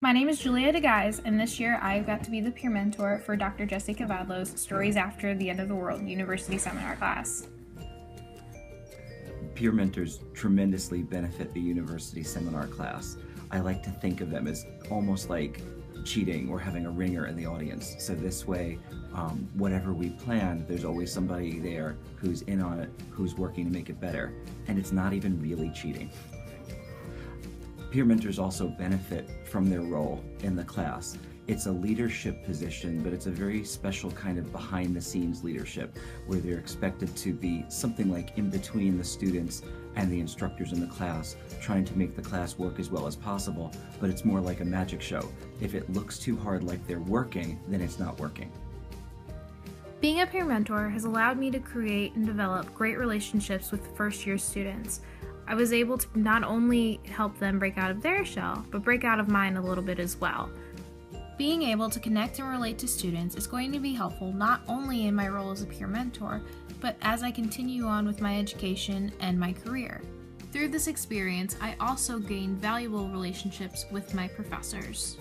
My name is Julia DeGuys, and this year I got to be the peer mentor for Dr. Jesse Cavadlo's Stories After the End of the World University Seminar class. Peer mentors tremendously benefit the university seminar class. I like to think of them as almost like cheating or having a ringer in the audience. So this way, whatever we plan, there's always somebody there who's in on it, who's working to make it better. And it's not even really cheating. Peer mentors also benefit from their role in the class. It's a leadership position, but it's a very special kind of behind-the-scenes leadership where they're expected to be something like in between the students and the instructors in the class, trying to make the class work as well as possible, but it's more like a magic show. If it looks too hard like they're working, then it's not working. Being a peer mentor has allowed me to create and develop great relationships with first-year students. I was able to not only help them break out of their shell, but break out of mine a little bit as well. Being able to connect and relate to students is going to be helpful not only in my role as a peer mentor, but as I continue on with my education and my career. Through this experience, I also gained valuable relationships with my professors.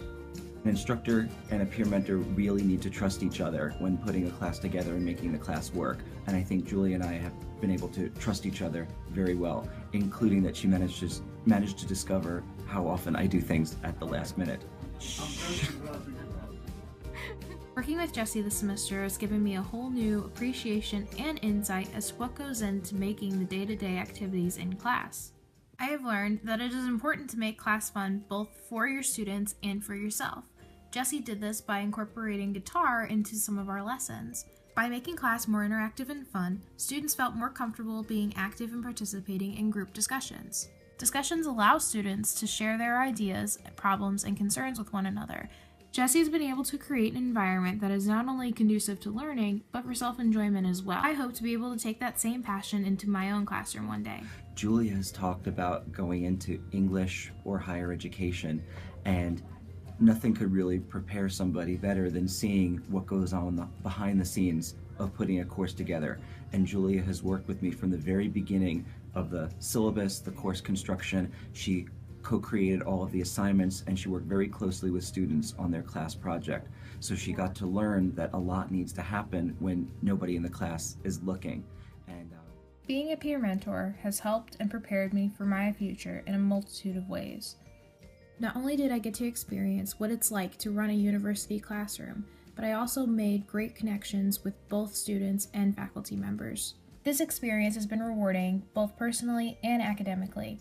An instructor and a peer mentor really need to trust each other when putting a class together and making the class work. And I think Julie and I have been able to trust each other very well, including that she managed to discover how often I do things at the last minute. Working with Jesse this semester has given me a whole new appreciation and insight as to what goes into making the day-to-day activities in class. I have learned that it is important to make class fun both for your students and for yourself. Jesse did this by incorporating guitar into some of our lessons. By making class more interactive and fun, students felt more comfortable being active and participating in group discussions. Discussions allow students to share their ideas, problems, and concerns with one another. Jesse's been able to create an environment that is not only conducive to learning, but for self-enjoyment as well. I hope to be able to take that same passion into my own classroom one day. Julia has talked about going into English or higher education, and nothing could really prepare somebody better than seeing what goes on behind the scenes of putting a course together. And Julia has worked with me from the very beginning of the syllabus, the course construction. She co-created all of the assignments, and she worked very closely with students on their class project. So she got to learn that a lot needs to happen when nobody in the class is looking. And being a peer mentor has helped and prepared me for my future in a multitude of ways. Not only did I get to experience what it's like to run a university classroom, but I also made great connections with both students and faculty members. This experience has been rewarding both personally and academically.